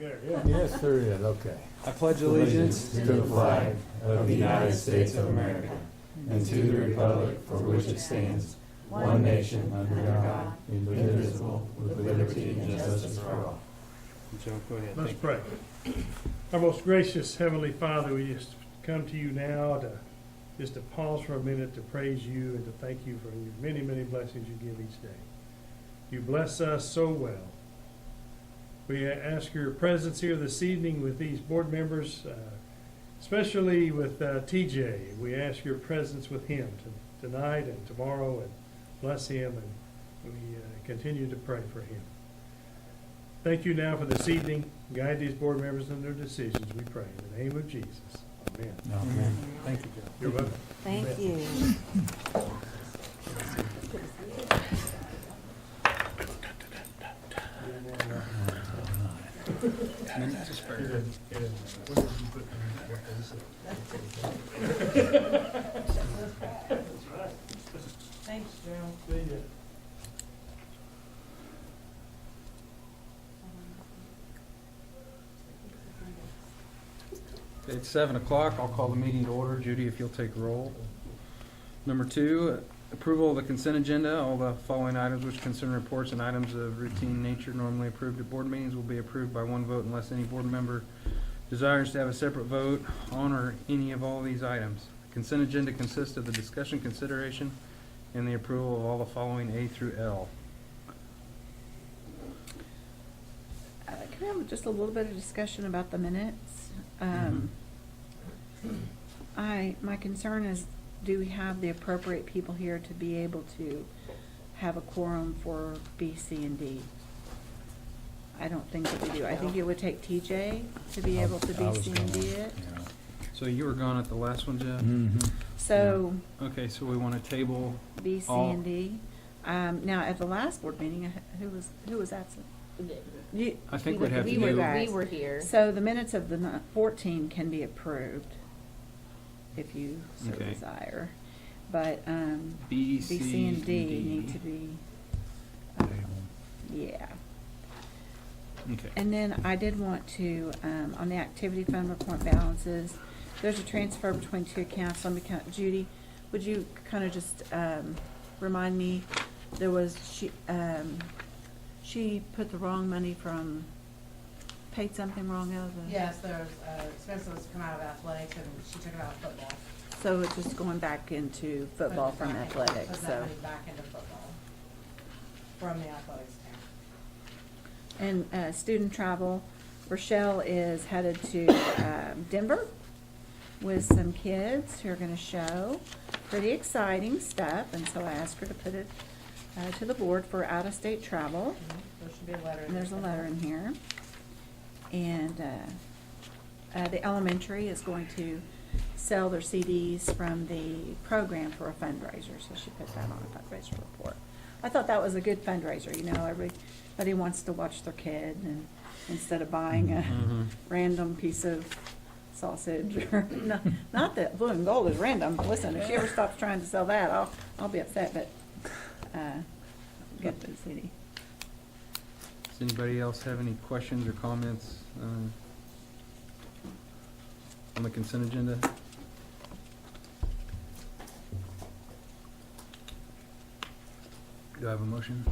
there, yeah. Yes, there is, okay. I pledge allegiance to the flag of the United States of America and to the republic for which it stands, one nation under God, indivisible, with liberty and justice for all. Joe, go ahead. Let's Thank pray. Our most gracious Heavenly Father, we just come to you now to pause for a minute to praise you and to thank you for your many, many blessings you give each day. You bless us so well. We ask your presence here this evening with these board members, especially with TJ. We ask your presence with him tonight and tomorrow, and bless him, and we continue to pray for him. Thank you now for this evening. Guide these board members in their decisions, we pray. In the name of Jesus. Amen. Amen. Thank you, Joe. You're welcome. Thank you. Thanks, Joe. See ya. Okay, it's 7 o'clock. I'll call the meeting to order. Judy, if you'll take roll. Number 2, approval of the consent agenda. All the following items which concern reports and items of routine nature normally approved at board meetings will be approved by one vote unless any board member desires to have a separate vote on or any of all these items. The consent agenda consists of the discussion, consideration, and the approval of all the following A through L. Can we have just a little bit of discussion about the minutes? My concern is, do we have the appropriate people here to be able to have a quorum for B, C, and D? I don't think that we do. I think it would take TJ to be able to B, C, and D it. So you were gone at the last one, Jeff? Mm-hmm. So Okay, so we want to table. B, C, All- and D. Now, at the last board meeting, who was absent? You, I think we'd have to we were do. guys. We were here. So the minutes of the 14 can be approved if you so Okay. desire. But B, B, C, and D need to be, yeah. Okay. And then I did want to, on the activity fund report balances, there's a transfer between two accounts. Let me count. Judy, would you kind of just remind me? There was, she put the wrong money from, paid something wrong out of the. Yes, there's expenses was come out of athletics, and she took it out of football. So it's just going back into football from athletics, Put that so. money back into football from the athletics account. And student travel, Rochelle is headed to Denver with some kids who are gonna show. Pretty exciting stuff, and so I asked her to put it to the board for out-of-state travel. There should be a letter. And there's a letter in here. And the elementary is going to sell their CDs from the program for a fundraiser, so she put that on a fundraiser report. I thought that was a good fundraiser, you know, everybody wants to watch their kid, and instead of buying a Mhm. random piece of sausage, or, not that blue and gold is random, listen, if she ever stops trying to sell that, I'll be upset, but, get the CD. Does anybody else have any questions or comments on the consent agenda? Do I have a motion?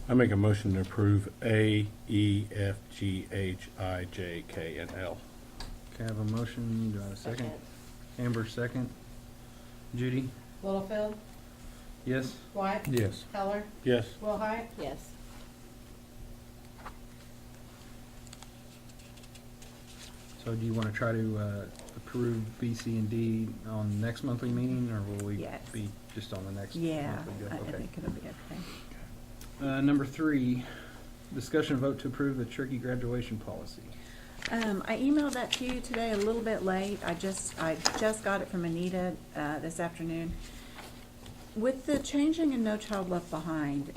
I make a motion to approve A, E, F, G, H, I, J, K, and L. Okay, I have a motion. Do I have a second? Amber, second. Judy? Littlefield, Yes? White, Yes. Heller, Yes. Willhite, yes. So do you want to try to approve B, C, and D on next monthly meeting, or will we Yes. be just on the next? Yeah, monthly deal? I Okay. think it'll be okay. Number 3, discussion vote to approve the Cherokee graduation policy. I emailed that to you today a little bit late. I just got it from Anita this afternoon. With the changing in No Child Left Behind,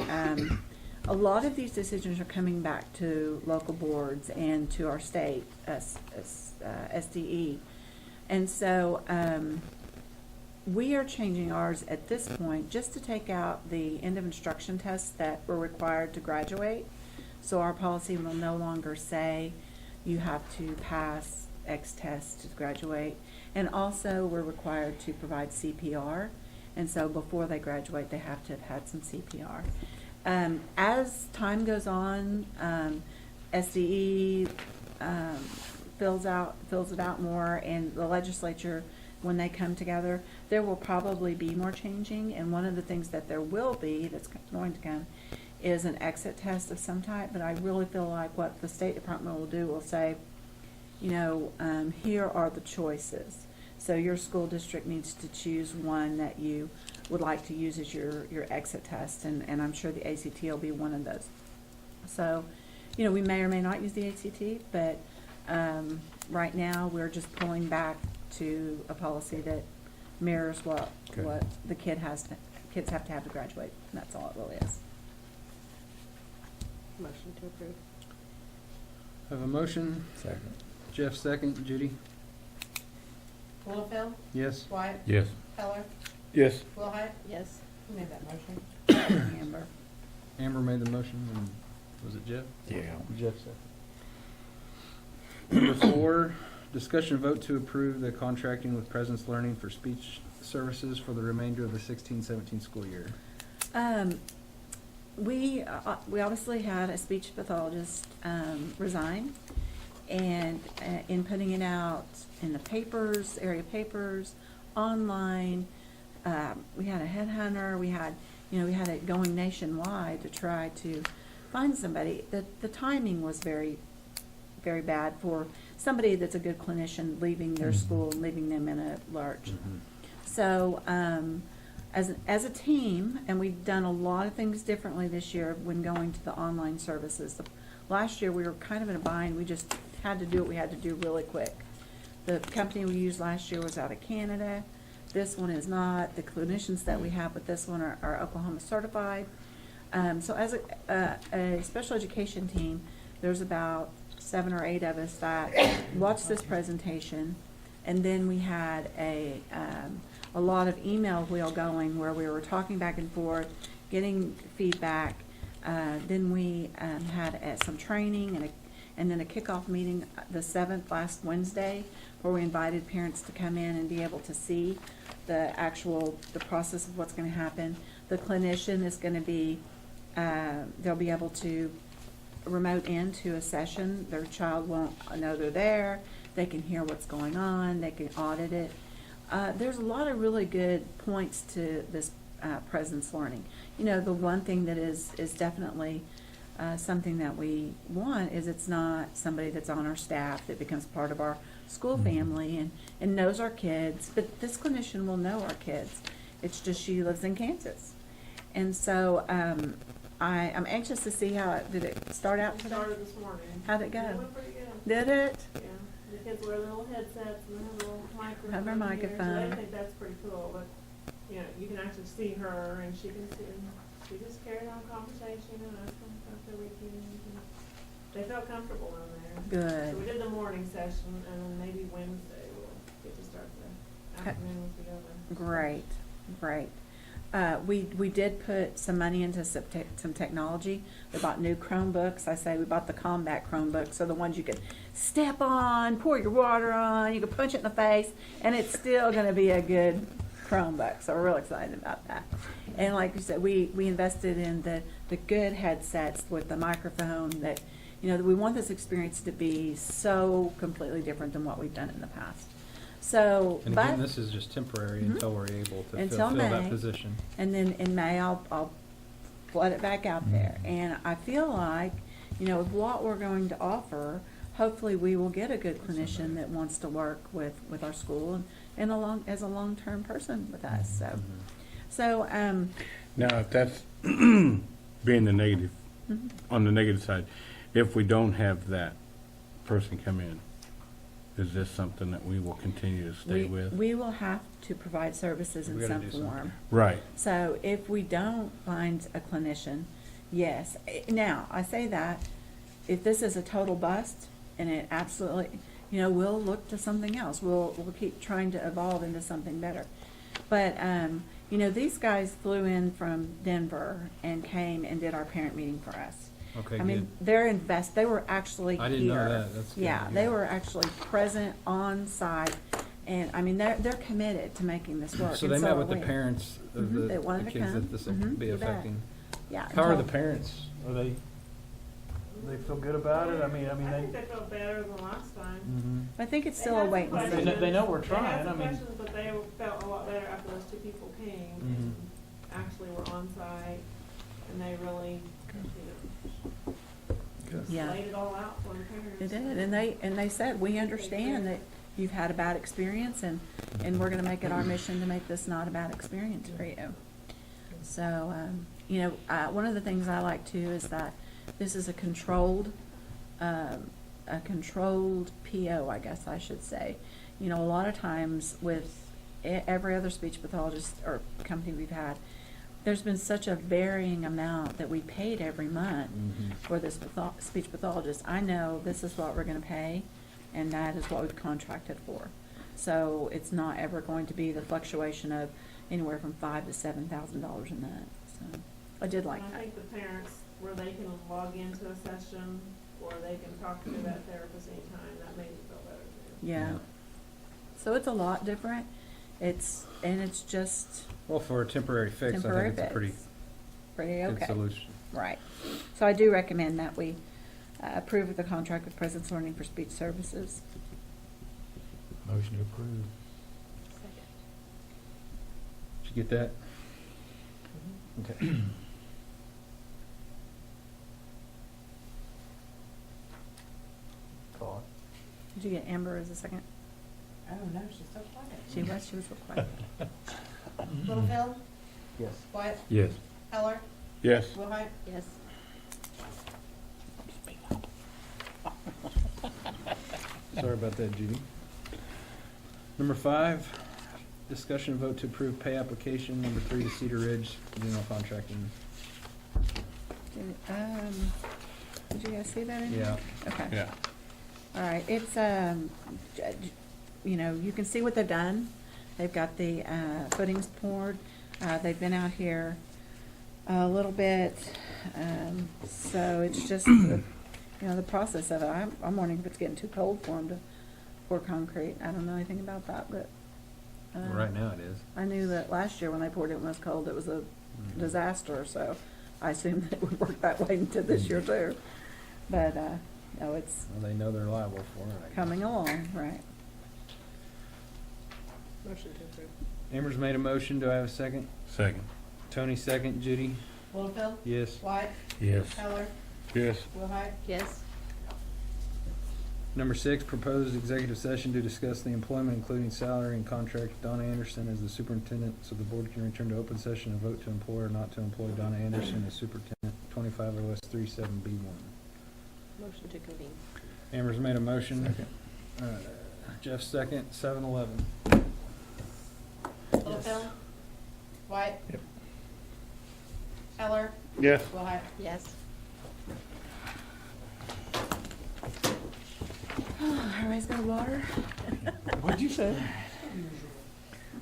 a lot of these decisions are coming back to local boards and to our state, SDE. And so we are changing ours at this point just to take out the end of instruction tests that were required to graduate. So our policy will no longer say you have to pass X tests to graduate. And also, we're required to provide CPR. And so before they graduate, they have to have had some CPR. As time goes on, SDE fills it out more, and the legislature, when they come together, there will probably be more changing. And one of the things that there will be, that's going to come, is an exit test of some type. But I really feel like what the State Department will do will say, you know, here are the choices. So your school district needs to choose one that you would like to use as your exit test, and I'm sure the ACT will be one of those. So, you know, we may or may not use the ACT, but right now we're just pulling back to a policy that mirrors what the kids have to have to graduate, and that's all it really is. Motion to approve. Have a motion. Second. Jeff second. Judy? Littlefield, Yes. Wyatt, Yes. Heller, Yes. Willhite. Yes. Who made that motion? Amber. Amber made the motion, and was it Jeff? Yeah. Jeff second. Number 4, discussion vote to approve the contracting with Presence Learning for speech services for the remainder of the 16-17 school year. We obviously had a speech pathologist resign, and in putting it out in the papers, area papers, online, we had a headhunter. We had it going nationwide to try to find somebody. The timing was very, very bad for somebody that's a good clinician leaving their school and leaving them in a lurch. So, as a team, and we've done a lot of things differently this year when going to the online services. Last year, we were kind of in a bind. We just had to do what we had to do really quick. The company we used last year was out of Canada. This one is not. The clinicians that we have with this one are Oklahoma certified. So as a special education team, there's about 7 or 8 of us that watched this presentation, and then we had a lot of email wheel going where we were talking back and forth, getting feedback. Then we had some training and then a kickoff meeting the 7th, last Wednesday, where we invited parents to come in and be able to see the process of what's going to happen. The clinician is going to be, they'll be able to remote into a session. Their child won't know they're there. They can hear what's going on. They can audit it. There's a lot of really good points to this presence learning. You know, the one thing that is definitely something that we want is it's not somebody that's on our staff that becomes part of our school family and knows our kids, but this clinician will know our kids. It's just she lives in Kansas. And so I'm anxious to see how did it start out today? Started this morning. How'd it go? It went pretty good. Did it? Yeah. The kids wear their little headsets and they have a little microphone. Have their here, microphone. So they think that's pretty cool, but, you know, you can actually see her and she can see, she just carried on conversation and asked them about their weekend. And they felt comfortable in there. Good. So we did the morning session and then maybe Wednesday we'll get to start the Okay. afternoon with the other. Great, great. We did put some money into some technology. We bought new Chromebooks. I say we bought the combat Chromebooks, so the ones you can step on, pour your water on, you can punch it in the face, and it's still going to be a good Chromebook. So we're real excited about that. And like you said, we invested in the good headsets with the microphone that, you know, we want this experience to be so completely different than what we've done in the past. So, And but again, this is just temporary until we're able to Until fill May. that position. and then in May, I'll flood it back out there. And I feel like, you know, with what we're going to offer, hopefully we will get a good clinician that wants to work with our school and as a long-term person with us. So, Now, if that's being the negative, on the negative side, if we don't have that person come in, is this something that we will continue to stay with? we will have to provide services in We gotta some do something. form. Right. So if we don't find a clinician, yes. Now, I say that, if this is a total bust, and it absolutely, you know, we'll look to something else. We'll keep trying to evolve into something better. But, you know, these guys flew in from Denver and came and did our parent meeting for us. Okay, I mean, good. they were actually here. I didn't know that. That's good. Yeah, they were actually present on site, and, I mean, they're committed to making this work. So and they met are with the we. parents of Mhm, they the wanted to kids come. that this will Mhm, be you bet. affecting. Yeah. How are and the told- parents? Are they feel good about it? I mean, I think they felt better than last time. Mhm. I think it's They still a had some wait and They see. know- they know we're questions. They had trying, some I mean- questions, but they felt a lot better after those two people came and actually were on site, and they really, Yeah. laid it all out for the parents. They did, and they said, we understand that you've had a bad experience, and we're gonna make it our mission to make this not a bad experience for you. So, you know, one of the things I like too is that this is a controlled PO, I guess I should say. You know, a lot of times with every other speech pathologist or company we've had, there's been such a varying amount that we paid every month for this speech pathologist. I know this is what we're gonna pay, and that is what we've contracted for. So it's not ever going to be the fluctuation of anywhere from $5,000 to $7,000 a month. So I did like And I that. think the parents, where they can log into a session, or they can talk to that therapist anytime, that made me feel better too. Yeah. So it's a lot different. It's just Well, for a temporary fix, temporary I think it's a pretty fix. Pretty good okay. solution. Right. So I do recommend that we approve of the contract with Presence Learning for speech services. Motion to approve. Did you get that? Okay. Call Did you get Amber as a second? Oh, no, she's so quiet. She was real quiet. Littlefield, Yes. White, Yes. Heller, Yes. Willhite, Yes. Sorry about that, Judy. Number 5, discussion and vote to approve pay application number 3 to Cedar Ridge General Contracting. Did you guys see that in here? Yeah. Okay. Yeah. All right, it's, you know, you can see what they've done. They've got the footings poured. They've been out here a little bit, so it's just, you know, the process of it. I'm wondering if it's getting too cold for them to pour concrete. I don't know anything about that, but. Right now it is. I knew that last year when they poured it when it was cold, it was a disaster, so I assumed it would work that way into this year too. But, no, it's Well, they know they're liable for it. I guess. coming along, right. Motion to approve. Amber's made a motion. Do I have a second? Second. Tony second. Judy? Littlefield, Yes. White, Yes. Heller, Yes. Willhite, Yes. Number 6, proposed executive session to discuss the employment, including salary and contract of Donna Anderson as the superintendent, so the board can return to open session and vote to employ or not to employ Donna Anderson as superintendent, 25 OS 37B1. Motion to convene. Amber's made a motion. Second. Jeff second, 7-11. Littlefield, White. Yep. Heller, Yes. Willhite. Yes. Everybody's got water? What'd you say?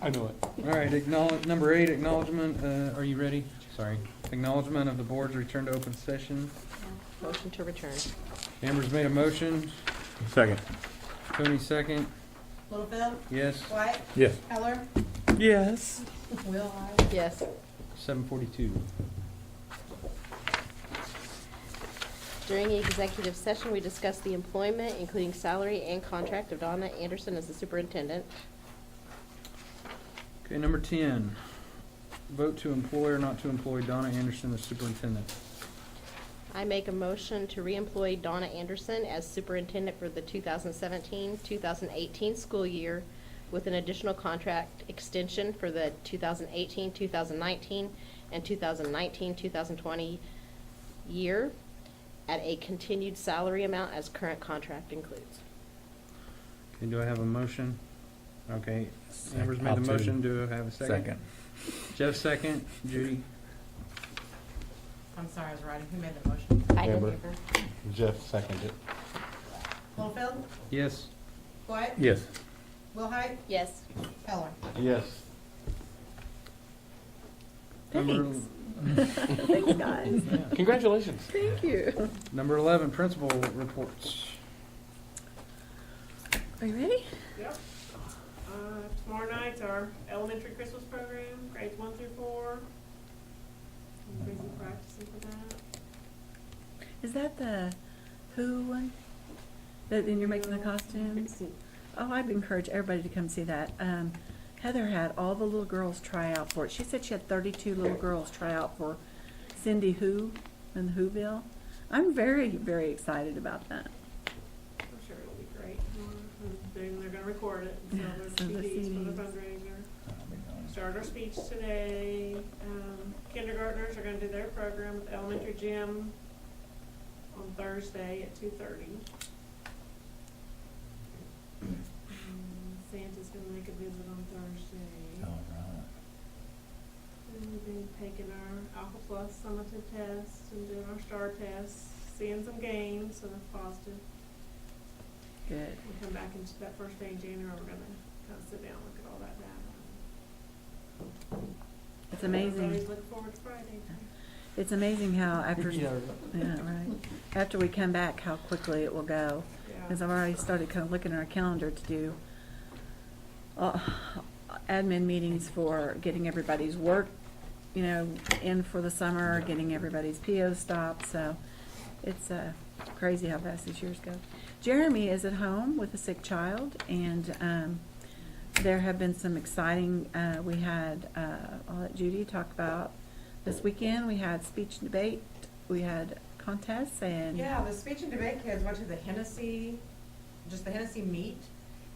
I know it. All right, number 8, acknowledgement, are you ready? Sorry. Acknowledgement of the board's return to open session. Motion to return. Amber's made a motion. Second. Tony second. Littlefield, Yes. White, Yes. Heller, Yes. Willhite. Yes. 7:42. During the executive session, we discussed the employment, including salary and contract of Donna Anderson as the superintendent. Okay, number 10, vote to employ or not to employ Donna Anderson as superintendent. I make a motion to reemploy Donna Anderson as superintendent for the 2017-2018 school year with an additional contract extension for the 2018-2019 and 2019-2020 year at a continued salary amount as current contract includes. Okay, do I have a motion? Okay, Amber's made I'll the do. motion, do I have a second? Second. Jeff second, Judy? I'm sorry, I was writing. Who made the motion? I didn't Amber. hear her. Jeff seconded. Littlefield, Yes. White, Yes. Willhite, Yes. Heller. Yes. Number Thanks. Thanks, guys. Congratulations. Thank you. Number 11, principal reports. Are you ready? Yep. Tomorrow night's our elementary Christmas program, grades 1 through 4. I'm busy practicing for that. Is that the Who one? And you're making the costumes? Oh, I'd encourage everybody to come see that. Heather had all the little girls try out for it. She said she had 32 little girls try out for Cindy Who in Whoville. I'm very, very excited about that. I'm sure it'll be great. And they're gonna record it and sell So their the CDs for the CDs. fundraiser. Started our speech today. Kindergartners are gonna do their program at the elementary gym on Thursday at 2:30. Santa's gonna make a visit on Thursday. All right. And we've been taking our Alpha Plus summative tests and doing our STAR tests, seeing some gains, so that's positive. Good. We come back into that first day in January, we're gonna kind of sit down and look at all that data. It's amazing. Everybody's looking forward to Friday. It's amazing how after, Yeah. yeah, right. After we come back, how quickly it will go. Because I've already started kind of looking at our calendar to do admin meetings for getting everybody's work, in for the summer, getting everybody's PO stopped. So it's crazy how fast these years go. Jeremy is at home with a sick child, and there have been some exciting, we had, I'll let Judy talk about this weekend. We had speech and debate, we had contests, and Yeah, the speech and debate kids went to the Hennessy meet,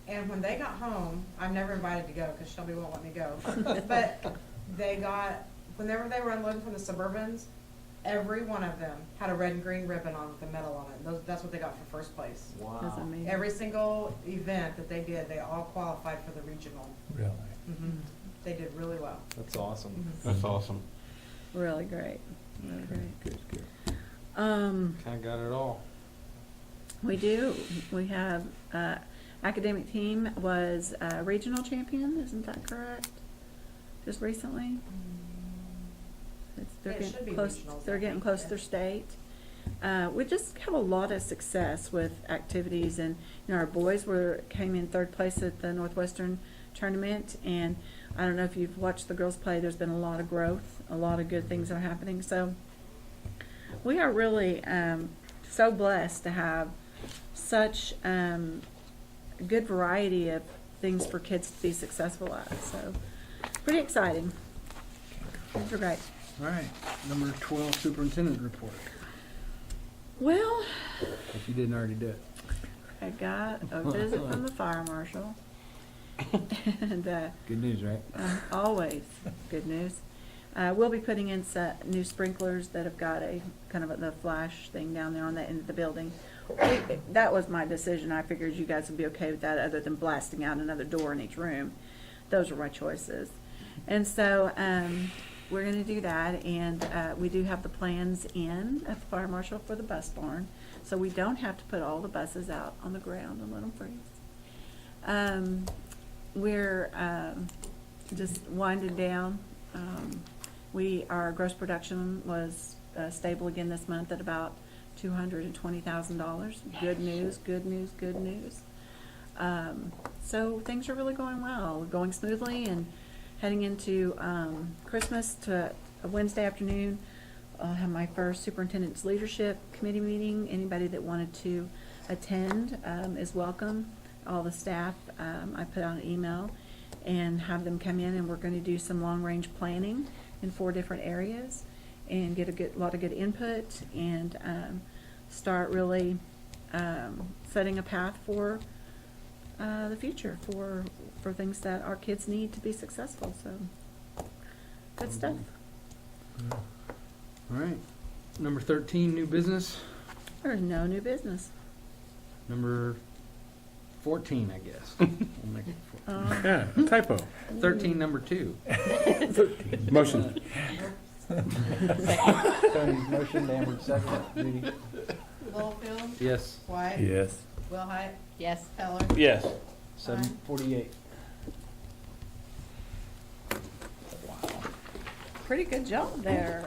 and when they got home, I'm never invited to go because Shelby won't let me go. But whenever they were unloading from the Suburbans, every one of them had a red and green ribbon on with a medal on it. That's what they got for first place. that's amazing. Every single event that they did, they all qualified for the regional. Really? They did really well. That's awesome. That's awesome. Really great, really great. Good. Um, Kinda got it all. We do. We have, academic team was regional champion, isn't that correct? Just recently? They're Yeah, it getting should be close, regionals, they're I getting think, close yeah. to their state. We just have a lot of success with activities, and, our boys came in third place at the Northwestern tournament, and I don't know if you've watched the girls play, there's been a lot of growth, a lot of good things are happening, so we are really, so blessed to have such, good variety of things for kids to be successful at, so pretty exciting. Things are great. All right, number 12, superintendent report, Well, if you didn't already do it. I got a visit from the fire marshal, and, Good news, right? always good news. We'll be putting in some new sprinklers that have got a kind of the flash thing down there on the end of the building. That was my decision. I figured you guys would be okay with that, other than blasting out another door in each room. Those were my choices. And so, we're gonna do that, and, we do have the plans in at the fire marshal for the bus barn. So we don't have to put all the buses out on the ground and let them freeze. We're, just winding down. Our gross production was stable again this month at about $220,000. Good news, good news, good news. So things are really going well, going smoothly, and heading into Christmas to a Wednesday afternoon. I'll have my first superintendent's leadership committee meeting. Anybody that wanted to attend is welcome. All the staff, I put out an email and have them come in, and we're going to do some long-range planning in 4 different areas and get a lot of good input, and start really setting a path for the future for things that our kids need to be successful. So good stuff. All right, number 13, new business. There's no new business. Number 14, I guess. We'll make it 14. Yeah, typo. 13, number 2. Motion. Tony's motion, Danvers second. Judy? Littlefield, Yes. White, Yes. Wilhite, Yes. Heller. Yes. 7:48. pretty good job there.